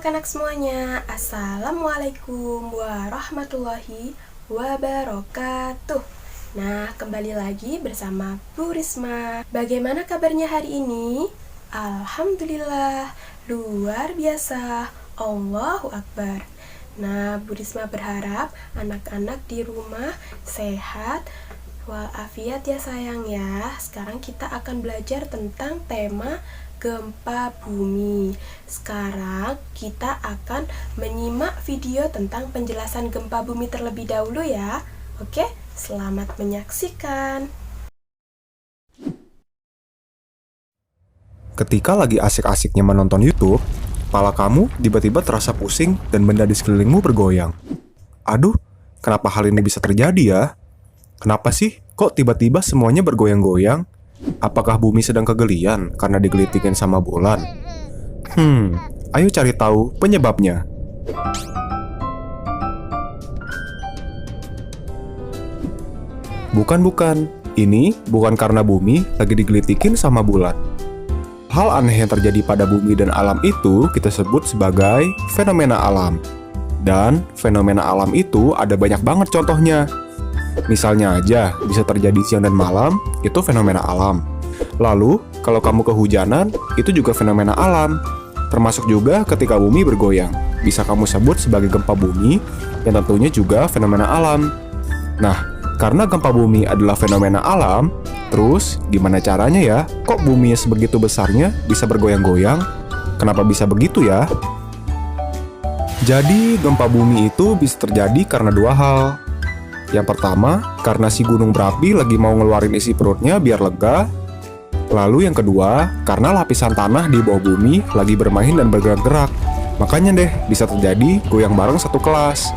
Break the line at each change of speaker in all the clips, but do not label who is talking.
anak-anak semuanya, Assalamualaikum warahmatullahi wabarakatuh. Nah, kembali lagi bersama Bu Risma. Bagaimana kabarnya hari ini? Alhamdulillah, luar biasa, Allahu Akbar. Nah, Bu Risma berharap anak-anak di rumah sehat walafiat ya sayang ya. Sekarang kita akan belajar tentang tema gempa bumi. Sekarang kita akan menyimak video tentang penjelasan gempa bumi terlebih dahulu ya. Oke, selamat menyaksikan.
Ketika lagi asik-asiknya menonton YouTube, kepala kamu tiba-tiba terasa pusing dan benda di sekelilingmu bergoyang. Aduh, kenapa hal ini bisa terjadi ya? Kenapa sih kok tiba-tiba semuanya bergoyang-goyang? Apakah bumi sedang kegelian karena digelitikin sama bulan? Ayo cari tahu penyebabnya. Bukan. Ini bukan karena bumi lagi digelitikin sama bulan. Hal aneh yang terjadi pada bumi dan alam itu kita sebut sebagai fenomena alam. Dan fenomena alam itu ada banyak banget contohnya. Misalnya aja, bisa terjadi siang dan malam, itu fenomena alam. Lalu, kalau kamu kehujanan, itu juga fenomena alam. Termasuk juga ketika bumi bergoyang. Bisa kamu sebut sebagai gempa bumi, yang tentunya juga fenomena alam. Nah, karena gempa bumi adalah fenomena alam, terus gimana caranya ya? Kok buminya sebegitu besarnya bisa bergoyang-goyang? Kenapa bisa begitu ya? Jadi, gempa bumi itu bisa terjadi karena dua hal. Yang pertama, karena si gunung berapi lagi mau ngeluarin isi perutnya biar lega. Lalu yang kedua, karena lapisan tanah di bawah bumi lagi bermain dan bergerak-gerak. Makanya deh, bisa terjadi goyang bareng satu kelas.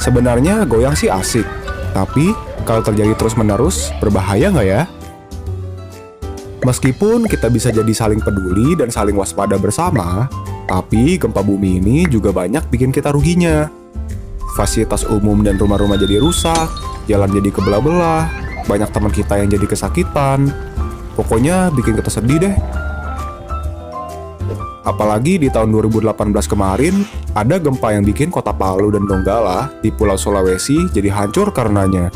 Sebenarnya goyang sih asik, tapi kalau terjadi terus-menerus, berbahaya nggak ya? Meskipun kita bisa jadi saling peduli dan saling waspada bersama, tapi gempa bumi ini juga banyak bikin kita ruginya. Fasilitas umum dan rumah-rumah jadi rusak, jalan jadi kebelah-belah, banyak teman kita yang jadi kesakitan. Pokoknya bikin kita sedih deh. Apalagi di tahun 2018 kemarin, ada gempa yang bikin kota Palu dan Donggala di Pulau Sulawesi jadi hancur karenanya.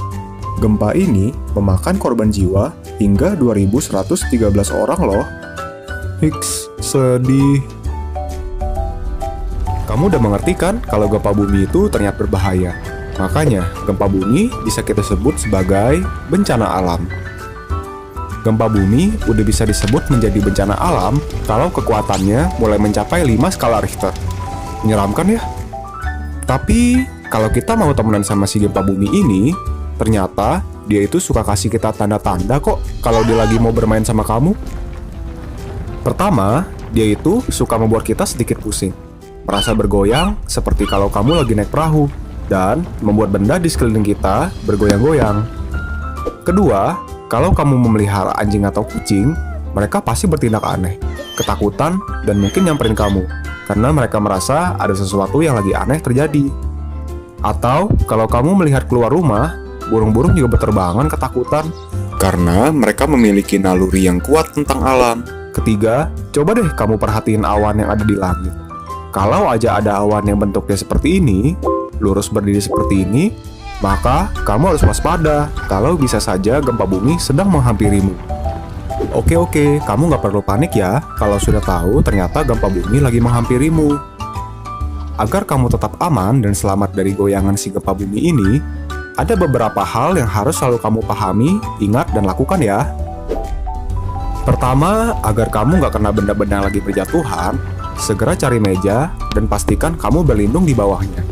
Gempa ini memakan korban jiwa hingga 2.113 orang loh. Hiks, sedih. Kamu udah mengerti kan kalau gempa bumi itu ternyata berbahaya. Makanya, gempa bumi bisa kita sebut sebagai bencana alam. Gempa bumi udah bisa disebut menjadi bencana alam kalau kekuatannya mulai mencapai 5 skala Richter. Menyeramkan ya? Tapi, kalau kita mau temenan sama si gempa bumi ini, ternyata dia itu suka kasih kita tanda-tanda kok kalau dia lagi mau bermain sama kamu. Pertama, dia itu suka membuat kita sedikit pusing. Merasa bergoyang seperti kalau kamu lagi naik perahu dan membuat benda di sekeliling kita bergoyang-goyang. Kedua, kalau kamu memelihara anjing atau kucing, mereka pasti bertindak aneh, ketakutan, dan mungkin nyamperin kamu karena mereka merasa ada sesuatu yang lagi aneh terjadi. Atau kalau kamu melihat keluar rumah, burung-burung juga berterbangan ketakutan karena mereka memiliki naluri yang kuat tentang alam. Ketiga, coba deh kamu perhatiin awan yang ada di langit. Kalau aja ada awan yang bentuknya seperti ini, lurus berdiri seperti ini, maka kamu harus waspada kalau bisa saja gempa bumi sedang menghampirimu. Oke, kamu nggak perlu panik ya kalau sudah tahu ternyata gempa bumi lagi menghampirimu. Agar kamu tetap aman dan selamat dari goyangan si gempa bumi ini, ada beberapa hal yang harus selalu kamu pahami, ingat, dan lakukan ya. Pertama, agar kamu nggak kena benda-benda yang lagi berjatuhan, segera cari meja dan pastikan kamu berlindung di bawahnya.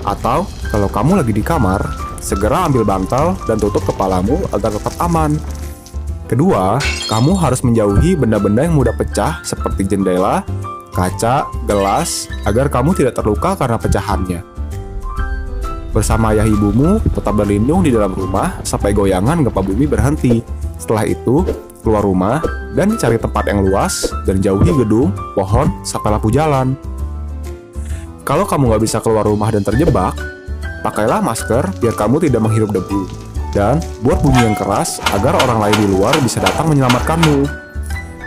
Atau, kalau kamu lagi di kamar, segera ambil bantal dan tutup kepalamu agar tetap aman. Kedua, kamu harus menjauhi benda-benda yang mudah pecah seperti jendela, kaca, gelas, agar kamu tidak terluka karena pecahannya. Bersama ayah ibumu, tetap berlindung di dalam rumah sampai goyangan gempa bumi berhenti. Setelah itu, keluar rumah dan cari tempat yang luas dan jauhi gedung, pohon, sampai lampu jalan. Kalau kamu nggak bisa keluar rumah dan terjebak, pakailah masker biar kamu tidak menghirup debu. Dan buat bunyi yang keras agar orang lain di luar bisa datang menyelamatkanmu.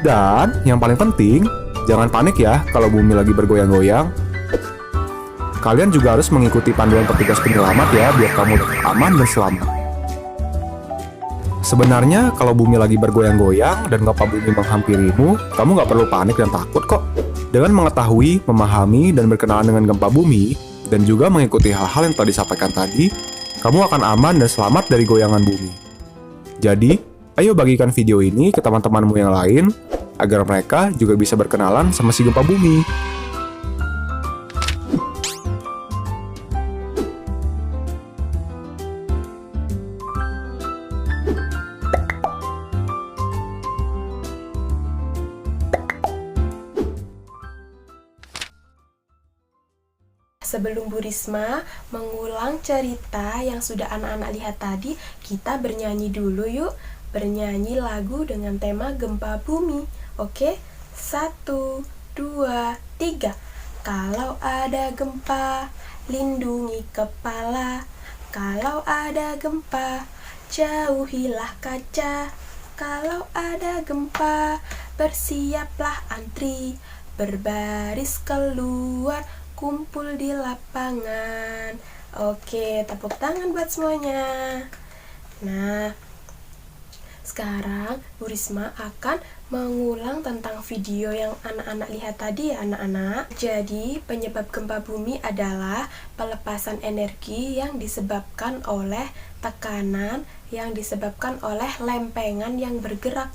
Dan yang paling penting, Jangan panik ya kalau bumi lagi bergoyang-goyang. Kalian juga harus mengikuti panduan petugas penyelamat ya, biar kamu tetap aman dan selamat. Sebenarnya kalau bumi lagi bergoyang-goyang dan gempa bumi menghampirimu, kamu nggak perlu panik dan takut kok. Dengan mengetahui, memahami, dan berkenalan dengan gempa bumi, dan juga mengikuti hal-hal yang telah disampaikan tadi, kamu akan aman dan selamat dari goyangan bumi. Jadi, ayo bagikan video ini ke teman-temanmu yang lain, agar mereka juga bisa berkenalan sama si gempa bumi.
Sebelum Bu Risma mengulang cerita yang sudah anak-anak lihat tadi, kita bernyanyi dulu yuk. Bernyanyi lagu dengan tema gempa bumi. Oke? 1, 2, 3. Kalau ada gempa, lindungi kepala. Kalau ada gempa, jauhilah kaca. Kalau ada gempa, bersiaplah antri. Berbaris keluar, kumpul di lapangan. Oke, tepuk tangan buat semuanya. Nah, sekarang Bu Risma akan mengulang tentang video yang anak-anak lihat tadi ya anak-anak. Jadi, penyebab gempa bumi adalah pelepasan energi yang disebabkan oleh tekanan yang disebabkan oleh lempengan yang bergerak.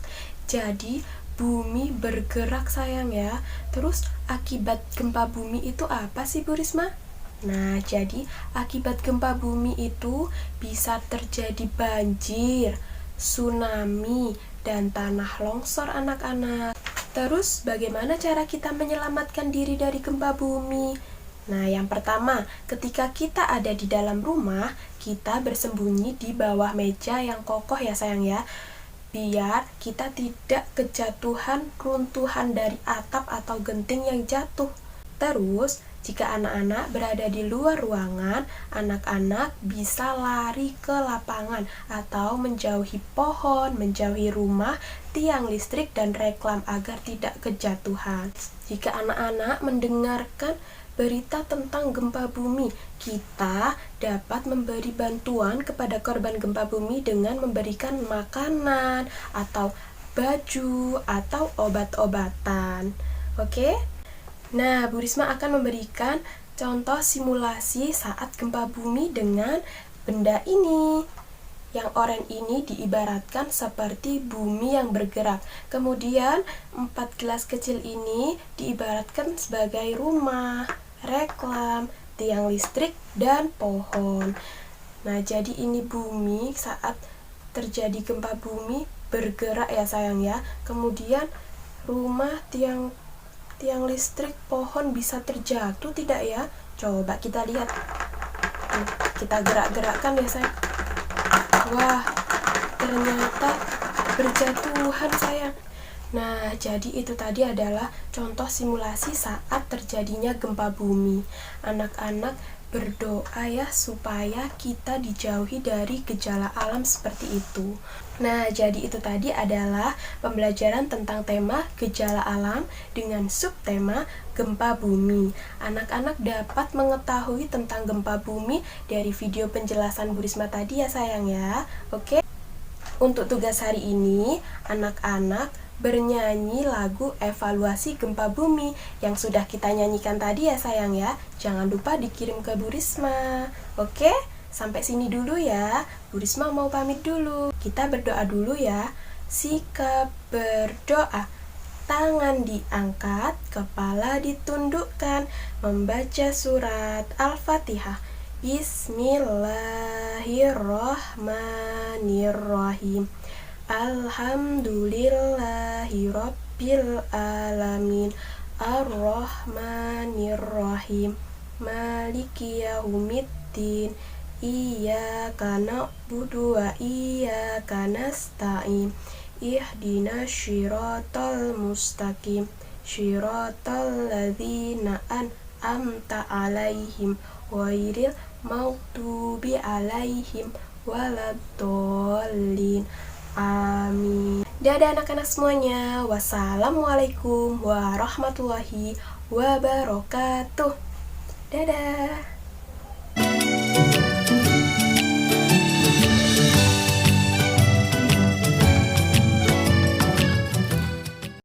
Jadi, bumi bergerak sayang ya. Terus akibat gempa bumi itu apa sih Bu Risma? Nah, jadi akibat gempa bumi itu bisa terjadi banjir, tsunami, dan tanah longsor anak-anak. Terus bagaimana cara kita menyelamatkan diri dari gempa bumi? Nah, yang pertama, ketika kita ada di dalam rumah, kita bersembunyi di bawah meja yang kokoh ya sayang ya, biar kita tidak kejatuhan runtuhan dari atap atau genting yang jatuh. Terus, jika anak-anak berada di luar ruangan, anak-anak bisa lari ke lapangan atau menjauhi pohon, menjauhi rumah, tiang listrik, dan reklam agar tidak kejatuhan. Jika anak-anak mendengarkan berita tentang gempa bumi, kita dapat memberi bantuan kepada korban gempa bumi dengan memberikan makanan atau baju atau obat-obatan. Oke? Nah, Bu Risma akan memberikan contoh simulasi saat gempa bumi dengan benda ini. Yang oranye ini diibaratkan seperti bumi yang bergerak. Kemudian 4 gelas kecil ini diibaratkan sebagai rumah, reklam, tiang listrik, dan pohon. Nah, jadi ini bumi saat terjadi gempa bumi bergerak ya sayang ya. Kemudian rumah, tiang listrik, pohon bisa terjatuh tidak ya? Coba kita lihat. Kita gerak-gerakkan ya sayang. Wah, ternyata berjatuhan sayang. Nah, jadi itu tadi adalah contoh simulasi saat terjadinya gempa bumi. Anak-anak berdoa ya supaya kita dijauhi dari gejala alam seperti itu. Nah, jadi itu tadi adalah pembelajaran tentang tema gejala alam dengan subtema gempa bumi. Anak-anak dapat mengetahui tentang gempa bumi dari video penjelasan Bu Risma tadi ya sayang ya. Oke. Untuk tugas hari ini, anak-anak bernyanyi lagu evaluasi gempa bumi yang sudah kita nyanyikan tadi ya sayang ya. Jangan lupa dikirim ke Bu Risma. Oke? Sampai sini dulu ya. Bu Risma mau pamit dulu. Kita berdoa dulu ya. Sikap berdoa. Tangan diangkat, kepala ditundukkan, membaca surat Al-Fatihah. Bismillahirrahmanirrahim. Alhamdulillahi rabbil alamin. Ar-Rahmanir-Rahim. Maliki yaumiddin. Iyyaka na'budu wa iyyaka nasta'in. Ihdinas syiratal mustaqim. Syiratal ladzina an'amta 'alaihim ghairil maghdubi 'alaihim waladdallin. Amin. Dadah anak-anak semuanya. Wassalamualaikum warahmatullahi wabarakatuh. Dadah.